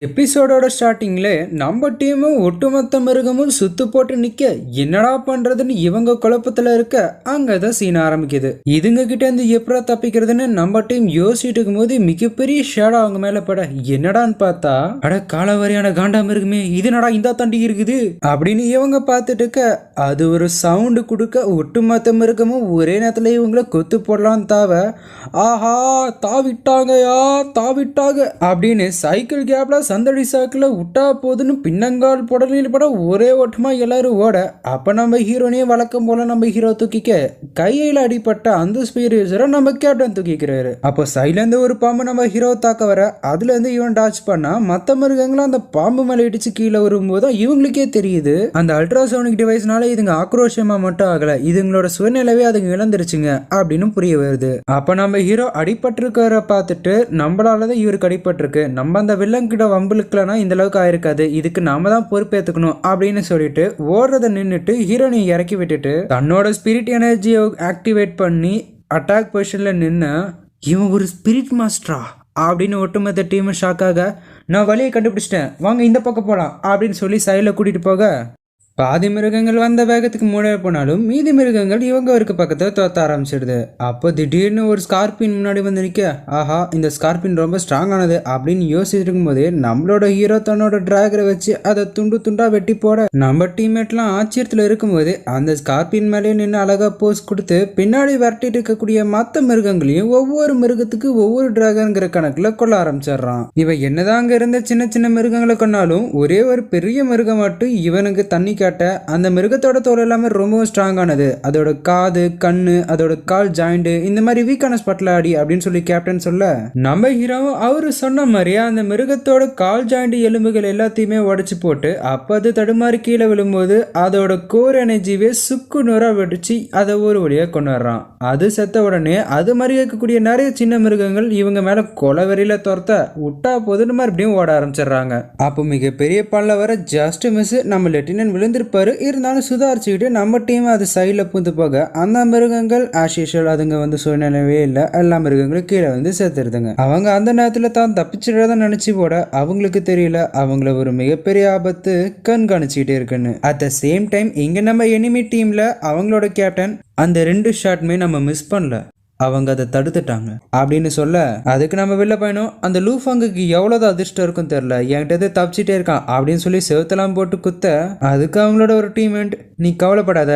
எபிசோடோட ஸ்டார்டிங்ல நம்ம டீமும் ஒட்டுமொத்த மிருகமும் சுத்து போட்டு நிக்க என்னடா பண்றதுன்னு இவங்க குழப்பத்துல இருக்க அங்கதான் சீன் ஆரம்பிக்குது. இதுங்க கிட்ட இருந்து எப்படா தப்பிக்கிறதுன்னு நம்ம டீம் யோசிச்சுட்டு இருக்கும் போது மிகப்பெரிய ஷேடா அவங்க மேல பட என்னடான்னு பார்த்தா அட காலவரியான காண்டா மிருகமே இது நடா இந்த தண்டி இருக்குது அப்படின்னு இவங்க பார்த்துட்டு இருக்க அது ஒரு சவுண்டு கொடுக்க ஒட்டுமொத்த மிருகமும் ஒரே நேரத்துல இவங்கள கொத்து போடலாம் தாவ ஆஹா தாவிட்டாங்கயா தாவிட்டாங்க அப்படின்னு சைக்கிள் கேப்ல சந்தடி சாக்கில் விட்டா போதுன்னு பின்னங்கால் புடலில் பட ஒரே ஓட்டமா எல்லாரும் ஓட அப்ப நம்ம ஹீரோனையே வழக்கம் போல நம்ம ஹீரோ தூக்கிக்க கையில அடிப்பட்ட அந்த ஸ்பீர் யூசரை நம்ம கேப்டன் தூக்கிக்கிறாரு. அப்போ சைட்லேருந்து ஒரு பாம்பு நம்ம ஹீரோ தாக்க வர அதுல இருந்து இவன் டாச் பண்ணா மற்ற மிருகங்களும் அந்த பாம்பு மேலே இடிச்சு கீழே வரும்போது இவங்களுக்கே தெரியுது அந்த அல்ட்ராசோனிக் டிவைஸ்னால இதுங்க ஆக்ரோஷமா மட்டும் ஆகல இதுங்களோட சுயநிலவே அதுங்க இழந்துருச்சுங்க அப்படின்னு புரிய வருது. அப்ப நம்ம ஹீரோ அடிபட்டிருக்கிற பார்த்துட்டு நம்மளாலதான் இவருக்கு அடிபட்டிருக்கு நம்ம அந்த வில்லன் கிட்ட வம்புலுக்கலனா இந்த அளவுக்கு ஆயிருக்காது இதுக்கு நாம தான் பொறுப்பேற்றுக்கணும் அப்படின்னு சொல்லிட்டு ஓடுறத நின்றுட்டு ஹீரோனை இறக்கி விட்டுட்டு தன்னோட ஸ்பிரிட் எனர்ஜியை ஆக்டிவேட் பண்ணி அட்டாக் பொசிஷன்ல நின்று இவன் ஒரு ஸ்பிரிட் மாஸ்டரா அப்படின்னு ஒட்டுமொத்த டீம் ஷாக்காக நான் வழியை கண்டுபிடிச்சிட்டேன் வாங்க இந்த பக்கம் போகலாம் அப்படின்னு சொல்லி சைடில் கூட்டிட்டு போக பாதி மிருகங்கள் வந்த வேகத்துக்கு முன்னாடி போனாலும் மீதி மிருகங்கள் இவங்க இருக்க பக்கத்தில் தோத்த ஆரம்பிச்சிடுது. அப்போ திடீர்னு ஒரு ஸ்கார்பின் முன்னாடி வந்து நிற்க ஆஹா இந்த ஸ்கார்பின் ரொம்ப ஸ்ட்ராங்கானது அப்படின்னு யோசிச்சுட்டு இருக்கும்போதே நம்மளோட ஹீரோ தன்னோட டிராகரை வச்சு அதை துண்டு துண்டா வெட்டி போட நம்ம டீம்மேட்லாம் ஆச்சரியத்தில் இருக்கும்போது அந்த ஸ்கார்பின் மேலே நின்று அழகா போஸ் கொடுத்து பின்னாடி விரட்டிட்டு இருக்கக்கூடிய மற்ற மிருகங்களையும் ஒவ்வொரு மிருகத்துக்கு ஒவ்வொரு டிராகன்கிற கணக்கில் கொள்ள ஆரம்பிச்சிடுறான். இவன் என்னதான் அங்கே இருந்த சின்ன சின்ன மிருகங்களை கொண்டாலும் ஒரே ஒரு பெரிய மிருகம் மட்டும் இவனுக்கு தண்ணி அந்த மிருகத்தோட தோல் எல்லாமே ரொம்பவும் ஸ்ட்ராங்கானது அதோட காது கண்ணு அதோட கால் ஜாயிண்ட் இந்த மாதிரி வீக்கான ஸ்பாட்ல ஆடி அப்படின்னு சொல்லி கேப்டன் சொல்ல நம்ம ஹீரோவும் அவரு சொன்ன மாதிரியே அந்த மிருகத்தோட கால் ஜாயிண்ட் எலும்புகள் எல்லாத்தையுமே உடைச்சு போட்டு அப்ப அது தடுமாறி கீழே விழும்போது அதோட கோர் எனர்ஜிவே சுக்கு நூறா வெடிச்சு அதை ஒரு வழியா கொண்டு வர்றான். அது செத்த உடனே அது மாதிரி இருக்கக்கூடிய நிறைய சின்ன மிருகங்கள் இவங்க மேல கொலவெறியில துரத்த விட்டா போதுன்னு மறுபடியும் ஓட ஆரம்பிச்சிடுறாங்க. அப்போ மிகப்பெரிய பல்ல வர ஜஸ்ட் மிஸ் நம்ம லெப்டினன்ட் விழுந்திருப்பாரு இருந்தாலும் சுதாரிச்சுக்கிட்டு நம்ம டீம் அது சைடில் பூந்து போக அந்த மிருகங்கள் ஆஷிஷல் அதுங்க வந்து சூழ்நிலவே இல்லை எல்லா மிருகங்களும் கீழே வந்து சேர்த்துருதுங்க. அவங்க அந்த நேரத்தில் தான் தப்பிச்சிடறத நினைச்சு போட அவங்களுக்கு தெரியல அவங்கள ஒரு மிகப்பெரிய ஆபத்து கண்காணிச்சுக்கிட்டே இருக்குன்னு. அட் த சேம் டைம் இங்க நம்ம எனிமி டீம்ல அவங்களோட கேப்டன் அந்த 2 ஷாட்மே நம்ம மிஸ் பண்ணல அவங்க அதை தடுத்துட்டாங்க அப்படின்னு சொல்ல அதுக்கு நம்ம வெளில பயணம் அந்த லூஃபாங்குக்கு எவ்வளவு அதிர்ஷ்டம் இருக்கும் தெரியல என்கிட்ட தப்பிச்சிட்டே இருக்கான் அப்படின்னு சொல்லி செவத்தெல்லாம் போட்டு குத்த அதுக்கு அவங்களோட ஒரு டீம்மேட் நீ கவலைப்படாத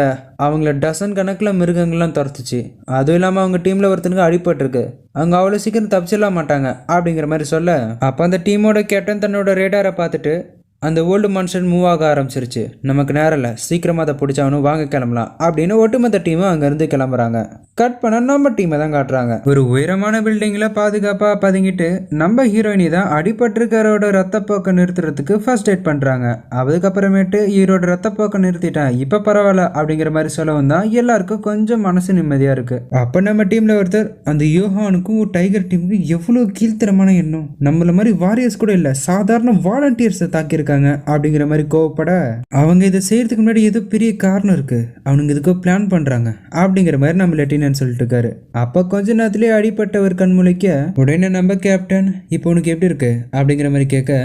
அவங்கள டசன் கணக்கில் மிருகங்கள்லாம் துரத்துச்சு அதுவும் இல்லாமல் அவங்க டீமில் ஒருத்தனுக்கு அடிபட்டிருக்கு அவங்க அவ்வளோ சீக்கிரம் தப்பிச்சிடலாம் மாட்டாங்க அப்படிங்கிற மாதிரி சொல்ல அப்போ அந்த டீமோட கேப்டன் தன்னோட ரேடாரை பார்த்துட்டு அந்த ஓல்டு மனுஷன் மூவ் ஆக ஆரம்பிச்சிருச்சு நமக்கு நேரம் இல்லை சீக்கிரமாக அதை பிடிச்சாவனும் வாங்க கிளம்பலாம் அப்படின்னு ஒட்டுமொத்த டீமும் அங்கேருந்து கிளம்புறாங்க. கட் பண்ண நம்ம டீமை தான் காட்டுறாங்க. ஒரு உயரமான பில்டிங்கில் பாதுகாப்பாக பதுங்கிட்டு நம்ம ஹீரோயினி தான் அடிபட்டிருக்காரோட ரத்தப்போக்க நிறுத்துறதுக்கு ஃபர்ஸ்ட் எய்ட் பண்ணுறாங்க. அதுக்கப்புறமேட்டு ஹீரோட ரத்தப்போக்க நிறுத்திட்டேன் இப்போ பரவாயில்ல அப்படிங்கிற மாதிரி சொல்லவும் தான் எல்லாருக்கும் கொஞ்சம் மனசு நிம்மதியாக இருக்கு. அப்போ நம்ம டீமில் ஒருத்தர் அந்த யோகானுக்கும் டைகர் டீமுக்கும் எவ்வளோ கீழ்த்தரமான எண்ணம் நம்மள மாதிரி வாரியர்ஸ் கூட இல்லை சாதாரண வாலண்டியர்ஸை தாக்கியிருக்காங்க அப்படிங்கிற மாதிரி கோவப்பட அவங்க இதை செய்யறதுக்கு முன்னாடி ஏதோ பெரிய காரணம் இருக்கு அவனுங்க இதுக்கோ பிளான் பண்றாங்க அப்படிங்கிற மாதிரி நம்ம லெப்டினன்ட் சொல்லிட்டு இருக்காரு. அப்ப கொஞ்ச நேரத்திலேயே அடிப்பட்ட ஒரு கண்முளைக்க உடனே நம்ம கேப்டன் இப்போ உனக்கு எப்படி இருக்கு அப்படிங்கிற மாதிரி கேட்க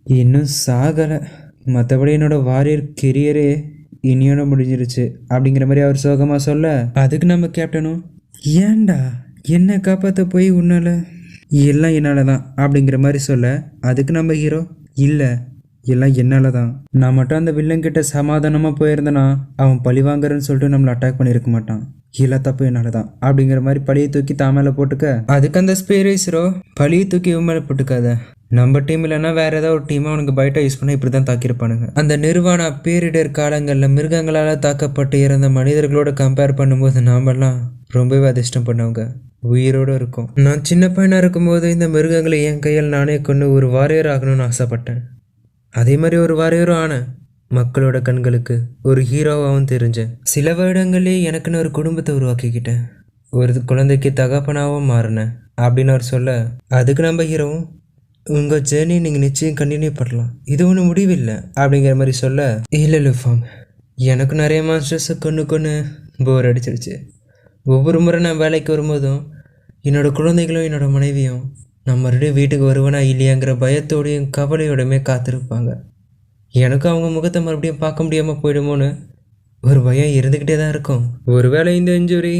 இன்னும் சாகலை மற்றபடி என்னோட வாரியர் கெரியரே இனியோட முடிஞ்சிருச்சு அப்படிங்கிற மாதிரி அவர் சோகமா சொல்ல அதுக்கு நம்ம கேப்டனும் ஏன்டா என்ன காப்பாற்ற போய் உன்னால எல்லாம் என்னால தான் அப்படிங்கிற மாதிரி சொல்ல அதுக்கு நம்ம ஹீரோ இல்லை எல்லாம் என்னால தான் நான் மட்டும் அந்த வில்லங்கிட்ட சமாதானமாக போயிருந்தேன்னா அவன் பழி வாங்குறன்னு சொல்லிட்டு நம்மளை அட்டாக் பண்ணியிருக்க மாட்டான் எல்லா தப்பு என்னால தான் அப்படிங்கிற மாதிரி பழியை தூக்கி தான் மேலே போட்டுக்க அதுக்கு அந்த ஸ்பேரேஸ்ரோ பழியை தூக்கி இவன் மேலே போட்டுக்காத நம்ம டீம் இல்லைன்னா வேற ஏதாவது ஒரு டீமை அவனுக்கு பைட்டா யூஸ் பண்ண இப்படி தான் தாக்கியிருப்பானுங்க. அந்த நிர்வாண பேரிடர் காலங்களில் மிருகங்களால் தாக்கப்பட்டு இறந்த மனிதர்களோட கம்பேர் பண்ணும்போது நாமெல்லாம் ரொம்பவே அதிர்ஷ்டம் பண்ணவங்க உயிரோடு இருக்கும். நான் சின்ன பையனாக இருக்கும்போது இந்த மிருகங்களை என் கையால் நானே கொண்டு ஒரு வாரியர் ஆகணும்னு ஆசைப்பட்டேன். அதே மாதிரி ஒரு வாரியரும் ஆனேன். மக்களோட கண்களுக்கு ஒரு ஹீரோவாகவும் தெரிஞ்சேன். சில வருடங்களே எனக்குன்னு ஒரு குடும்பத்தை உருவாக்கிக்கிட்டேன். ஒரு குழந்தைக்கு தகப்பனாகவும் மாறினேன் அப்படின்னு அவர் சொல்ல அதுக்கு நம்ம ஹீரோவும் உங்கள் ஜேர்னி நீங்கள் நிச்சயம் கண்டினியூ பண்ணலாம் இது ஒன்றும் முடிவில்லை அப்படிங்கிற மாதிரி சொல்ல இல்லை லுஃபாங் எனக்கு நிறைய மாஸ்டர்ஸை கொண்டு போர் அடிச்சிருச்சு. ஒவ்வொரு முறை நான் வேலைக்கு வரும்போதும் என்னோடய குழந்தைகளும் என்னோடய மனைவியும் நான் மறுபடியும் வீட்டுக்கு வருவேனா இல்லையாங்கிற பயத்தோடையும் கவலையோடையுமே காத்திருப்பாங்க. எனக்கும் அவங்க முகத்தை மறுபடியும் பார்க்க முடியாமல் போயிடுமோன்னு ஒரு பயம் இருந்துக்கிட்டே தான் இருக்கும். ஒருவேளை இந்த இன்ஜுரி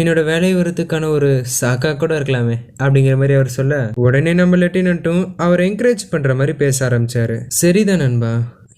என்னோட வேலை வரத்துக்கான ஒரு சாக்கா கூட இருக்கலாமே அப்படிங்கிற மாதிரி அவர் சொல்ல, உடனே நம்ம லெப்டினன்ட்டும் அவர் என்கரேஜ் பண்ணுற மாதிரி பேச ஆரம்பிச்சாரு. சரிதான் நண்பா,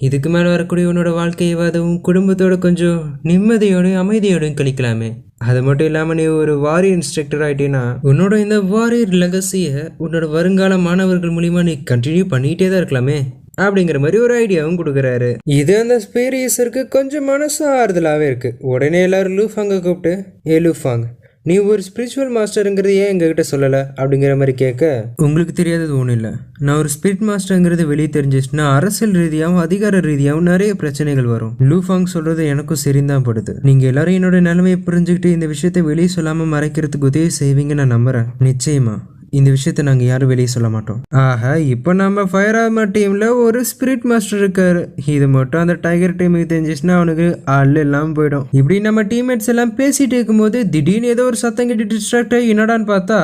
இதுக்கு மேலே வரக்கூடிய உன்னோட வாழ்க்கையவாதவும் குடும்பத்தோட கொஞ்சம் நிம்மதியோடையும் அமைதியோடையும் கழிக்கலாமே. அது மட்டும் இல்லாமல் நீ ஒரு வாரியர் இன்ஸ்ட்ரக்டர் ஆகிட்டேன்னா உன்னோட இந்த வாரியர் லெகசியை உன்னோட வருங்கால மாணவர்கள் மூலிமா நீ கண்டினியூ பண்ணிகிட்டே தான் இருக்கலாமே அப்படிங்கிற மாதிரி ஒரு ஐடியாவும் கொடுக்குறாரு. இது அந்த ஸ்பேரியஸருக்கு கொஞ்சம் மனசு ஆறுதலாகவே இருக்குது. உடனே எல்லாரும் லூஃபாங்க கூப்பிட்டு, ஏ லூஃபாங், நீ ஒரு ஸ்பிரிச்சுவல் மாஸ்டருங்கிறது ஏன் எங்ககிட்ட சொல்லலை அப்படிங்கிற மாதிரி கேட்க, உங்களுக்கு தெரியாதது ஒன்றும் இல்லை. நான் ஒரு ஸ்பிரிட் மாஸ்டருங்கிறது வெளியே தெரிஞ்சிச்சுன்னா அரசியல் ரீதியாகவும் அதிகார ரீதியாகவும் நிறைய பிரச்சனைகள் வரும். லூஃபாங் சொல்றது எனக்கும் சரிந்தான் படுது. நீங்க எல்லாரும் என்னோட நிலைமையை புரிஞ்சுக்கிட்டு இந்த விஷயத்தை வெளியே சொல்லாமல் மறைக்கிறதுக்கு உதவி செய்வீங்க நான் நம்புறேன். நிச்சயமா இந்த விஷயத்த நாங்கள் யாரும் வெளியே சொல்ல மாட்டோம். ஆக இப்போ நம்ம ஃபயர் ஆர்மர் டீமில் ஒரு ஸ்பிரிட் மாஸ்டர் இருக்காரு. இது மட்டும் அந்த டைகர் டீமுக்கு தெரிஞ்சிச்சுன்னா அவனுக்கு ஆள் எல்லாம் போயிடும். இப்படி நம்ம டீம்மேட்ஸ் எல்லாம் பேசிட்டு இருக்கும்போது திடீர்னு ஏதோ ஒரு சத்தம் கிட்ட டிஸ்ட்ராக்ட் ஆகி என்னடான்னு பார்த்தா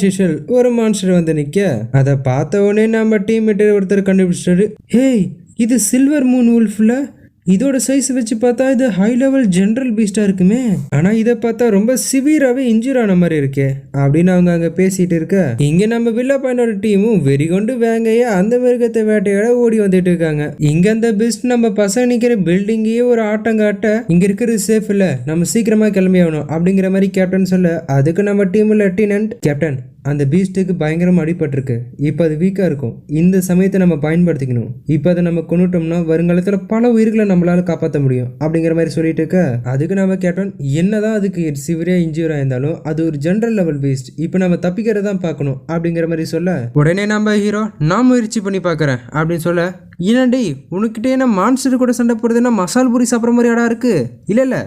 சிஷல் ஒரு மான்ஸ்டர் வந்து நிற்க, அதை பார்த்த உடனே நம்ம டீம்மேட் ஒருத்தர் கண்டுபிடிச்சிட்டாரு. ஹேய், இது சில்வர் மூன் உல்ஃப்ல இதோட சைஸ் வச்சு பார்த்தா இது ஹை லெவல் ஜென்ரல் பீஸ்டாக இருக்குமே, ஆனால் இதை பார்த்தா ரொம்ப சிவியராகவே இன்ஜூர் ஆன மாதிரி இருக்கே அப்படின்னு அவங்க அங்கே பேசிட்டு இருக்க, இங்கே நம்ம வில்லா பாயிண்டோட டீமும் வெறி கொண்டு வேங்கையே அந்த மிருகத்தை வேட்டையாட ஓடி வந்துட்டு இருக்காங்க. இங்கே அந்த பீஸ்ட் நம்ம பசங்க நிற்கிற பில்டிங்கையே ஒரு ஆட்டங்காட்ட இங்கே இருக்கிறது சேஃப் இல்லை, நம்ம சீக்கிரமாக கிளம்பி ஆகணும் அப்படிங்கிற மாதிரி கேப்டன் சொல்ல, அதுக்கு நம்ம டீம் லெப்டினன்ட், கேப்டன் அந்த பீஸ்ட்டுக்கு பயங்கரமாக அடிபட்டிருக்கு, இப்போ அது வீக்காக இருக்கும், இந்த சமயத்தை நம்ம பயன்படுத்திக்கணும், இப்போ அதை நம்ம கொண்டுட்டோம்னா வருங்காலத்தில் பல உயிர்களை நம்மளால காப்பாற்ற முடியும் அப்படிங்கிற மாதிரி சொல்லிட்டு இருக்க, அதுக்கு நம்ம கேப்டன் என்னதான் அதுக்கு சிவியராக இன்ஜூர் ஆயிருந்தாலும் அது ஒரு ஜென்ரல் லெவல் பீஸ்ட், இப்போ நம்ம தப்பிக்கிறதான் பார்க்கணும் அப்படிங்கிற மாதிரி சொல்ல, உடனே நம்ம ஹீரோ நான் முயற்சி பண்ணி பார்க்குறேன் அப்படின்னு சொல்ல, ஏன்னாண்டி உனக்கிட்டே என்ன மான்ஸ்டர் கூட சண்டை போடுறதுன்னா மசால் பூரி சாப்பிட்ற மாதிரி இடம் இருக்கு, இல்லை இல்லை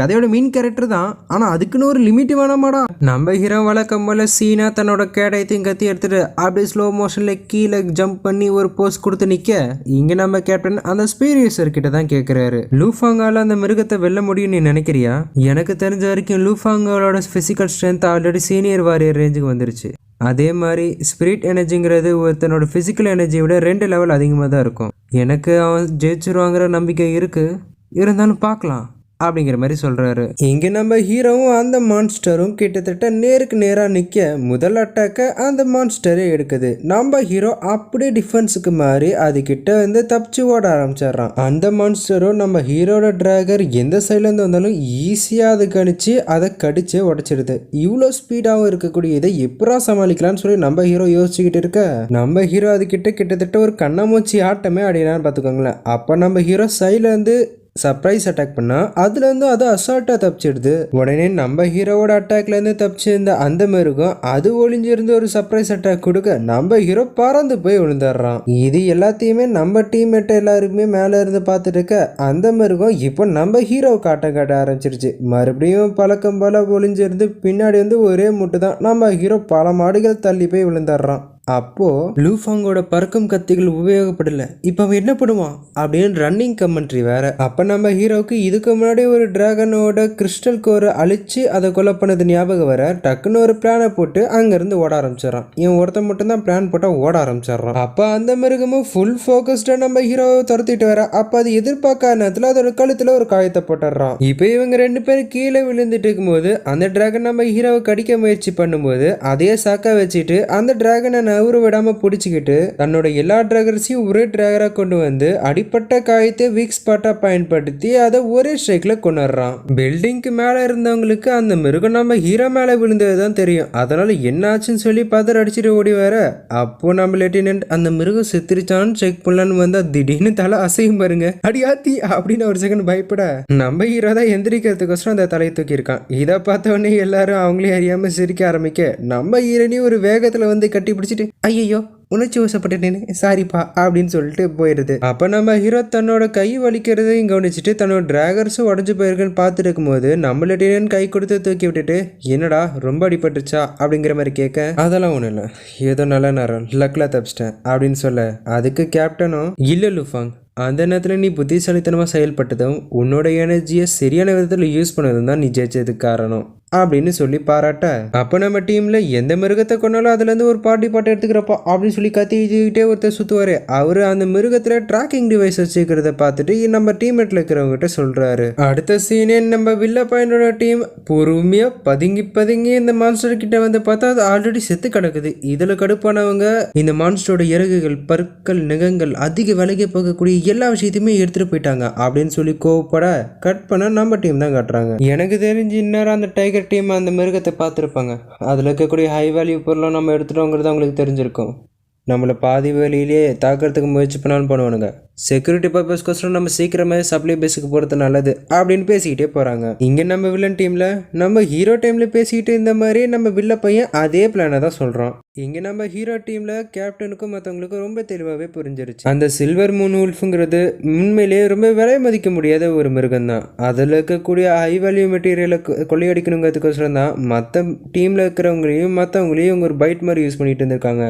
கதையோட மெயின் கேரக்டர் தான், ஆனால் அதுக்குன்னு ஒரு லிமிட் வேணாமாடா. நம்ம ஹீரோ வழக்கம் போல சீனா தன்னோட கேடயத்தையும் கத்தி எடுத்துட்டு அப்படியே ஸ்லோ மோஷன்ல கீழே ஜம்ப் பண்ணி ஒரு போஸ் கொடுத்து நிற்க, இங்கே நம்ம கேப்டன் அந்த ஸ்பீரியஸர் கிட்ட தான் கேட்குறாரு, லூஃபாங்கால அந்த மிருகத்தை வெல்ல முடியும்னு நீ நினைக்கிறியா? எனக்கு தெரிஞ்ச வரைக்கும் லூஃபாங்கோட physical strength already senior warrior ரேஞ்சுக்கு வந்துருச்சு. அதே மாதிரி ஸ்பிரிட் எனர்ஜிங்கிறது ஒருத்தனோட ஃபிசிக்கல் எனர்ஜியை விட 2 லெவல் அதிகமாக தான் இருக்கும். எனக்கு அவன் ஜெயிச்சிருவாங்கிற நம்பிக்கை இருக்குது, இருந்தாலும் பார்க்கலாம் அப்படிங்கிற மாதிரி சொல்கிறாரு. இங்கே நம்ம ஹீரோவும் அந்த மான்ஸ்டரும் கிட்டத்தட்ட நேருக்கு நேராக நிற்க முதல் அட்டாக்கை அந்த மான்ஸ்டரே எடுக்குது. நம்ம ஹீரோ அப்படியே டிஃபென்ஸுக்கு மாறி அதுக்கிட்ட வந்து தப்பிச்சு ஓட ஆரம்பிச்சிடுறான். அந்த மான்ஸ்டரும் நம்ம ஹீரோட டிராகர் எந்த சைட்லேருந்து வந்தாலும் ஈஸியாக அது கணிச்சு அதை கடிச்சே உடச்சிடுது. இவ்வளோ ஸ்பீடாகவும் இருக்கக்கூடிய இதை எப்படா சமாளிக்கலாம்னு சொல்லி நம்ம ஹீரோ யோசிச்சுக்கிட்டு இருக்க, நம்ம ஹீரோ அதுக்கிட்ட கிட்டத்தட்ட ஒரு கண்ணாமூச்சி ஆட்டமே ஆடினான்னு பார்த்துக்கோங்களேன். அப்போ நம்ம ஹீரோ சைட்லேருந்து சர்ப்ரைஸ் அட்டாக் பண்ணா அதுலேருந்து அது அசால்ட்டாக தப்பிச்சிடுது. உடனே நம்ம ஹீரோவோட அட்டாக்லேருந்து தப்பிச்சிருந்த அந்த மிருகம் அது ஒளிஞ்சிருந்து ஒரு சர்ப்ரைஸ் அட்டாக் கொடுக்க நம்ம ஹீரோ பறந்து போய் விழுந்துடுறான். இது எல்லாத்தையுமே நம்ம டீம்மேட் எல்லாருமே மேலே இருந்து பார்த்துட்டு இருக்க, அந்த மிருகம் இப்போ நம்ம ஹீரோ காட்ட ஆரம்பிச்சிருச்சு. மறுபடியும் பழக்கம் போல ஒளிஞ்சிருந்து பின்னாடி வந்து ஒரே முட்டு தான் நம்ம ஹீரோ பல மாடுகள் தள்ளி போய் விழுந்துடுறான். அப்போ லூஃபாங்கோட பறக்கும் கத்திகள் உபயோகப்படல, இப்போ அவன் என்ன பண்ணுவான் அப்படின்னு ரன்னிங் கமெண்ட்ரி வேற. அப்ப நம்ம ஹீரோவுக்கு இதுக்கு முன்னாடி ஒரு டிராகனோட கிறிஸ்டல் கோரை அழிச்சு அதை கொலை பண்ணது ஞாபகம் வர டக்குன்னு ஒரு பிளானை போட்டு அங்கிருந்து ஓட ஆரம்பிச்சிடறான். இவன் ஒருத்தன் மட்டும் தான் பிளான் போட்டா ஓட ஆரம்பிச்சிடறான். அப்ப அந்த மிருகமும் ஃபுல் ஃபோக்கஸ்டா நம்ம ஹீரோவை துரத்திட்டு வர, அப்ப அது எதிர்பார்க்காத நேரத்துல அதோட கழுத்துல ஒரு காயத்தை போட்டுடுறான். இப்போ இவங்க 2 பேரும் கீழே விழுந்துட்டு இருக்கும்போது அந்த டிராகன் நம்ம ஹீரோவை கடிக்க முயற்சி பண்ணும்போது அதே சாக்கா வச்சுட்டு அந்த டிராகனை நவுறு விடாம பிடிச்சிக்கிட்டு தன்னோட எல்லா டிராகர்ஸையும் ஒரே டிராகரா கொண்டு வந்து அடிப்பட்ட காயத்தை வீக் ஸ்பாட்டா பயன்படுத்தி அதை ஒரே ஸ்ட்ரைக்ல கொண்டுறான். பில்டிங்க்கு மேல இருந்தவங்களுக்கு அந்த மிருகம் நம்ம ஹீரோ மேல விழுந்ததுதான் தெரியும். அதனால என்ன ஆச்சுன்னு சொல்லி பதற அடிச்சுட்டு ஓடி வர, அப்போ நம்ம லெப்டினன்ட் அந்த மிருகம் செத்துருச்சான்னு செக் பண்ணலான்னு வந்தா திடீர்னு தலை அசையும் பாருங்க, அடியாத்தி அப்படின்னு ஒரு செகண்ட் பயப்பட நம்ம ஹீரோ தான் எந்திரிக்கிறதுக்கோசரம் அந்த தலையை தூக்கி இருக்கான். இதை பார்த்த உடனே எல்லாரும் அவங்களே அறியாம சிரிக்க ஆரம்பிக்க நம்ம ஹீரோனையும் ஒரு வேகத்துல வந்து கட்டி பிடிச்சிட்டு ஐயோ உணர்ச்சி வசப்பட்டுட்டேன்னு சாரிப்பா அப்படின்னு சொல்லிட்டு போயிடுது. அப்போ நம்ம ஹீரோ தன்னோட கை வலிக்கிறதையும் கவனிச்சுட்டு தன்னோட டிராகர்ஸும் உடஞ்சு போயிருக்குன்னு பார்த்துட்டு இருக்கும்போது நம்ம லெப்டினன்ட் கை கொடுத்து தூக்கி விட்டுட்டு என்னடா ரொம்ப அடிபட்டுச்சா அப்படிங்கிற மாதிரி கேட்க, அதெல்லாம் ஒன்றும் இல்லை, ஏதோ நல்ல நேரம் லக்கில் தப்பிச்சிட்டேன் அப்படின்னு சொல்ல, அதுக்கு கேப்டனும் இல்லை லூஃபாங், அந்த நேரத்தில் நீ புத்திசாலித்தனமாக செயல்பட்டதும் உன்னோட எனர்ஜியை சரியான விதத்தில் யூஸ் பண்ணதும் தான் நீ ஜெயிச்சதுக்கு காரணம் அப்படின்னு சொல்லி பாராட்ட, அப்போ நம்ம டீம்ல எந்த மிருகத்தை கொண்டாலும் அதுல இருந்து ஒரு பாட்டி பாட்டை எடுத்துக்கிறப்போ அப்படின்னு சொல்லி கத்திக்கிட்டே ஒருத்தர் சுத்துவாரு. அவரு அந்த மிருகத்துல டிராக்கிங் டிவைஸ் வச்சுக்கிறத பார்த்துட்டு நம்ம டீம்மேட்ல இருக்கிறவங்க கிட்ட சொல்றாரு. அடுத்த சீனே நம்ம வில்ல பையனோட டீம் பொறுமையா பதுங்கி பதுங்கி இந்த மான்ஸ்டர் கிட்ட வந்து பார்த்தா அது ஆல்ரெடி செத்து கிடக்குது. இதுல கடுப்பானவங்க இந்த மான்ஸ்டரோட இறகுகள், பற்கள், நகங்கள், அதிக விலைக்கு போகக்கூடிய எல்லா விஷயத்தையுமே எடுத்துட்டு போயிட்டாங்க அப்படின்னு சொல்லி கோவப்பட கட் பண்ண நம்ம டீம் தான் காட்டுறாங்க. எனக்கு தெரிஞ்சு இந்நேரம் அந்த டைகர் டீம் அந்த மிருகத்தை பார்த்துருப்பாங்க. அதில் இருக்கக்கூடிய ஹை வேல்யூ பொருளும் நம்ம எடுத்துட்டோங்கிறது அவங்களுக்கு தெரிஞ்சிருக்கும். நம்மளை பாதி வேலையிலேயே தாக்கிறதுக்கு முயற்சி பண்ணாலும் பண்ணுவானுங்க. செக்யூரிட்டி பர்பஸ்க்கோசரம் நம்ம சீக்கிரமே சப்ளை பேஸுக்கு போகிறது நல்லது அப்படின்னு பேசிக்கிட்டே போகிறாங்க. இங்கே நம்ம வில்லன் டீமில் நம்ம ஹீரோ டைமில் பேசிக்கிட்டு இந்த மாதிரி நம்ம வில்ல பையன் அதே பிளானை தான் சொல்கிறோம். இங்கே நம்ம ஹீரோ டீமில் கேப்டனுக்கும் மற்றவங்களுக்கும் ரொம்ப தெளிவாகவே புரிஞ்சிருச்சு. அந்த சில்வர் மூன் உல்ஃபுங்கிறது உண்மையிலேயே ரொம்ப விலை மதிக்க முடியாத ஒரு மிருகம் தான். அதில் இருக்கக்கூடிய ஹை வேல்யூ மெட்டீரியலை கொள்ளையடிக்கணுங்கிறதுக்கோசரம் தான் மற்ற டீமில் இருக்கிறவங்களையும் மற்றவங்களையும் இவங்க ஒரு பைட் மாதிரி யூஸ் பண்ணிட்டு இருந்திருக்காங்க.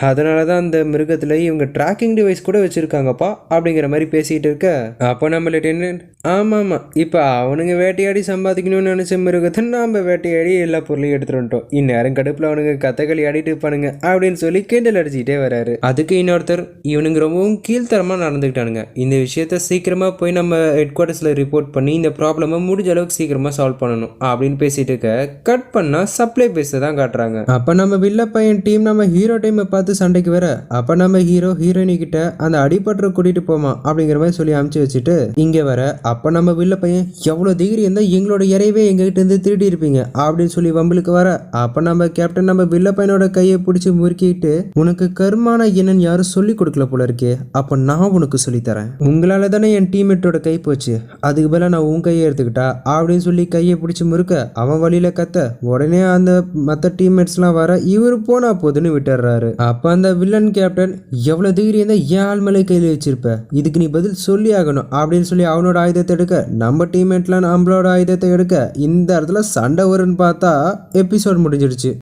அதனால தான் அந்த மிருகத்தில் இவங்க ட்ராக்கிங் டிவைஸ் கூட வச்சுருக்காங்கப்பா அப்படிங்கிற மாதிரி பேசிகிட்டு இருக்க, அப்போ நம்ம லெப்டினன்ட் ஆமாம் இப்போ அவனுங்க வேட்டையாடி சம்பாதிக்கணும்னு நினச்ச மிருகத்தை நாம் வேட்டையாடி எல்லா பொருளையும் எடுத்துகிட்டு வந்துட்டோம். இந்நேரம் கடுப்பில் அவனுங்க கதைகளி ஆடிட்டு இருப்பானுங்க அப்படின்னு சொல்லி கிண்டல் அடிச்சுக்கிட்டே வராரு. அதுக்கு இன்னொருத்தர் இவனுங்க ரொம்பவும் கீழ்த்தரமாக நடந்துக்கிட்டானுங்க. இந்த விஷயத்த சீக்கிரமாக போய் நம்ம ஹெட் குவார்ட்டர்ஸில் ரிப்போர்ட் பண்ணி இந்த ப்ராப்ளமை முடிஞ்ச அளவுக்கு சீக்கிரமாக சால்வ் பண்ணணும் அப்படின்னு பேசிகிட்டு இருக்க கட் பண்ணால் சப்ளை பேஸை தான் காட்டுறாங்க. அப்போ நம்ம வில்ல பையன் டீம் நம்ம ஹீரோ டைமை பார்த்து சண்டைக்கு வர, அப்ப நம்ம ஹீரோ ஹீரோயினி கிட்ட அந்த அடிபட்டு கூட்டிட்டு போமா அப்படிங்கிற மாதிரி சொல்லி அமுச்சு வச்சுட்டு இங்க வர, அப்ப நம்ம வில்ல பையன் எவ்வளவு டிகிரி இருந்தா எங்களோட இறைவே எங்க கிட்ட இருந்து திருடி இருப்பீங்க அப்படின்னு சொல்லி வம்பலுக்கு வர, அப்ப நம்ம கேப்டன் நம்ம வில்ல பையனோட கையை பிடிச்சி முறுக்கிட்டு உனக்கு கர்மான என்னன்னு யாரும் சொல்லி கொடுக்கல போல இருக்கே, அப்ப நான் உனக்கு சொல்லி தரேன். உங்களால தானே என் டீம்மேட்டோட கை போச்சு, அதுக்கு பதிலா நான் உன் கையை எடுத்துக்கிட்டா அப்படின்னு சொல்லி கையை பிடிச்சி முறுக்க அவன் வழியில கத்த, உடனே அந்த மற்ற டீம்மேட்ஸ் எல்லாம் வர இவரு போனா போதுன்னு விட்டுறாரு. அப்ப அந்த வில்லன் கேப்டன் எவ்வளவு தைரியம் இருந்தா ஏன் ஆள் மேலே கையில் வச்சிருப்ப, இதுக்கு நீ பதில் சொல்லி ஆகணும் அப்படின்னு சொல்லி அவனோட ஆயுதத்தை எடுக்க, நம்ம டீம்மேட்லாம் நம்மளோட ஆயுதத்தை எடுக்க இந்த இடத்துல சண்டை வரும்னு பார்த்தா எபிசோட் முடிஞ்சிடுச்சு.